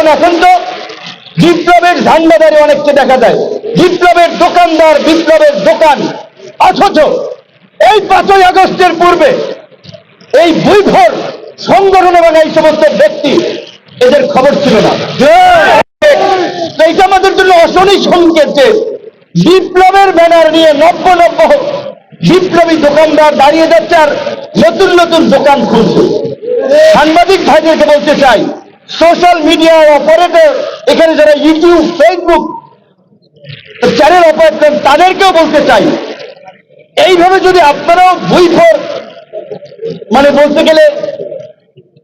কারণ এখন তো বিপ্লবের ঝান্ডাদারি অনেককে দেখা যায়, বিপ্লবের দোকানদার, বিপ্লবের দোকান। অথচ এই 5ই আগস্টের পূর্বে এই ভুইফোর সংগঠন এবং এই সমস্ত ব্যক্তি, এদের খবর ছিল না। এইটা আমাদের জন্য অশনি সংকেত যে বিপ্লবের ব্যানার নিয়ে নব্য নব্য বিপ্লবী দোকানদার দাঁড়িয়ে যাচ্ছে আর নতুন নতুন দোকান খুলছে। সাংবাদিক ভাইদেরকে বলতে চাই, সোশ্যাল মিডিয়ার অপারেটর, এখানে যারা ইউটিউব, ফেসবুক চ্যানেল অপারেট করেন, তাদেরকেও বলতে চাই, এইভাবে যদি আপনারাও ভুইফোর মানে বলতে গেলে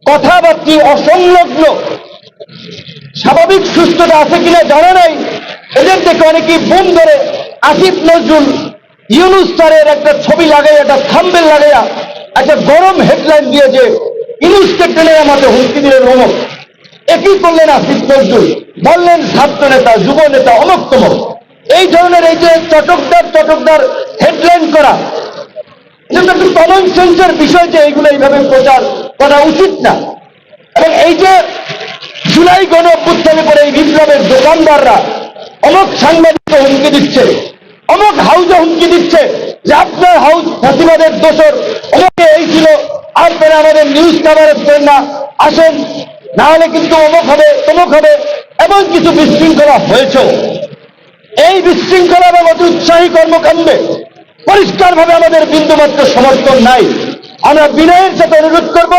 কথাবার্তি অসংলগ্ন স্বাভাবিক সুস্থতা আছে কিনা জানা নাই, এদের থেকে অনেকেই বুম ধরে আসিফ নজরুল ইউনুস স্যারের একটা ছবি লাগাইয়া, একটা থাম্বনেল লাগাইয়া, একটা গরম হেডলাইন দিয়ে যে ইউনুসকে টেনে আমাদের হুমকি দিলেন অমুক, একই করলেন আসিফ নজরুল, বললেন ছাত্র নেতা, যুব নেতা, অমুক তমক। এই ধরনের এই যে চটকদার হেডলাইন করা, এটা একটু কমন সেন্সের বিষয় যে এইগুলো এইভাবে প্রচার করা উচিত না। এবং এই যে জুলাই গণ অভ্যুত্থানের পরে এই বিপ্লবের দোকানদাররা অমুক সাংবাদিককে হুমকি দিচ্ছে, অমুক হাউসে হুমকি দিচ্ছে যে আপনার হাউস ফাঁসিবাদের দোষর, অমুকে এই ছিল, আপনারা আমাদের নিউজ কাভারেজ করেন না, আসেন, না হলে কিন্তু অমুক হবে তমুক হবে, এমন কিছু বিশৃঙ্খলা হয়েছে। এই বিশৃঙ্খলা এবং অতি উৎসাহী কর্মকাণ্ডে পরিষ্কারভাবে আমাদের বিন্দুমাত্র সমর্থন নাই। আমরা বিনয়ের সাথে অনুরোধ করব,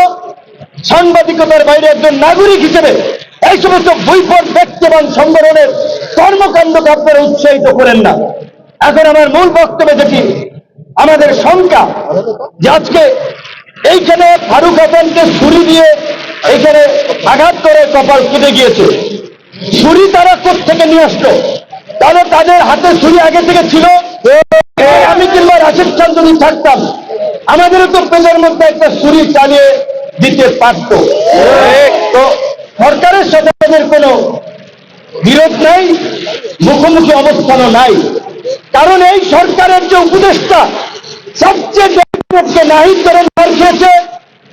সাংবাদিকতার বাইরে একজন নাগরিক হিসেবে এই সমস্ত ভুইফোর ব্যক্তি এবং সংগঠনের কর্মকাণ্ডকে আপনারা উৎসাহিত করেন না। এখন আমার মূল বক্তব্যে যেটি আমাদের শঙ্কা, যে আজকে এইখানে ফারুক হাসানকে ছুরি দিয়ে এইখানে আঘাত করে কপাল ফুটে গিয়েছে। ছুরি তারা কোত্থেকে নিয়ে আসলো? তাহলে তাদের হাতে ছুরি আগে থেকে ছিল। আমি কিংবা রাশিদ খান যদি থাকতাম, আমাদেরও তো পেলের মধ্যে একটা ছুরি চালিয়ে দিতে পারত। তো সরকারের সাথে আমাদের কোনো বিরোধ নাই, মুখোমুখি অবস্থানও নাই। কারণ এই সরকারের যে উপদেষ্টা সবচেয়ে নাহিদ করে মার খেয়েছে,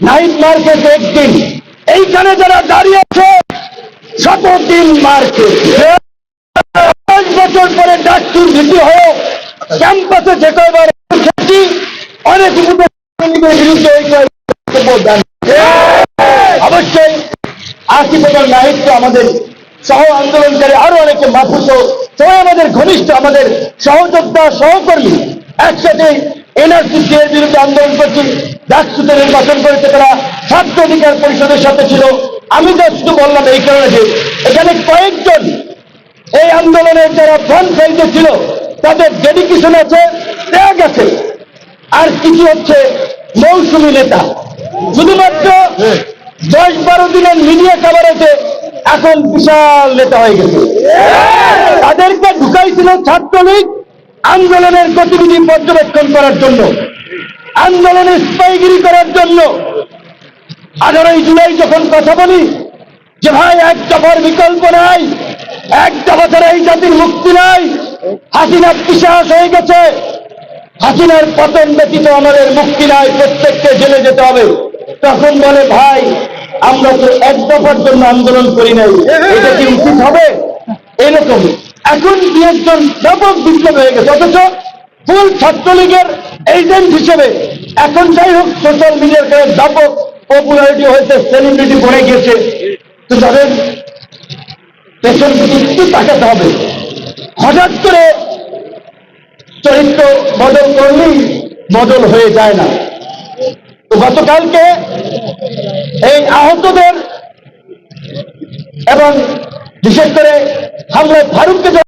নাহিদ মার খেয়েছে একদিন, এইখানে যারা দাঁড়িয়ে আছে 7 দিন মার খেয়েছে। 5 বছর পরে ডাক্তার ভীতি হয়ে ক্যাম্পাসে যে কয়বার খেয়েছি, অনেক বিরুদ্ধে অবশ্যই আসিফ এবং নাহিদ তো আমাদের সহ আন্দোলনকারী, আরো অনেকে মাহফুজ, সবাই আমাদের ঘনিষ্ঠ, আমাদের সহযোদ্ধা, সহকর্মী। একসাথে এনআরসি এর বিরুদ্ধে আন্দোলন করছি, ডাকসুতে নির্বাচন করেছে, তারা ছাত্র অধিকার পরিষদের সাথে ছিল। আমি তো শুধু বললাম এই কারণে যে এখানে কয়েকজন এই আন্দোলনের যারা ফ্রন্ট লাইনে ছিল, তাদের ডেডিকেশন আছে, ত্যাগ আছে, আর কিছু হচ্ছে মৌসুমী নেতা। শুধুমাত্র 10-12 দিনের মিডিয়া কাভারেজে এখন বিশাল নেতা হয়ে গেছে। তাদেরকে ঢুকাইছিল ছাত্রলীগ আন্দোলনের গতিবিধি পর্যবেক্ষণ করার জন্য, আন্দোলনের স্পাইগিরি করার জন্য। 18 জুলাই যখন কথা বলি যে ভাই এক দফার বিকল্প নাই, এক দফা ছাড়া এই জাতির মুক্তি নাই, হাসিনা পিশাচ হয়ে গেছে, হাসিনার পতন ব্যতীত আমাদের মুক্তি নাই, প্রত্যেককে জেলে যেতে হবে। তখন বলে ভাই আমরা তো এক দফার জন্য আন্দোলন করি নাই, এটা কি উচিত হবে? এরকম এখন 2-1 ব্যাপক বিপ্লব হয়ে গেছে, অথচ ফুল ছাত্রলীগের এজেন্ট হিসেবে এখন যাই হোক সোশ্যাল মিডিয়ার কারণে ব্যাপক পপুলারিটি হয়েছে, সেলিব্রিটি পড়ে গিয়েছে। তো তাদের পেছন একটু তাকাতে হবে। হঠাৎ করে চরিত্র বদল করলেই বদল হয়ে যায় না। তো গতকালকে এই আহতদের এবং বিশেষ করে হামলায় ফারুককে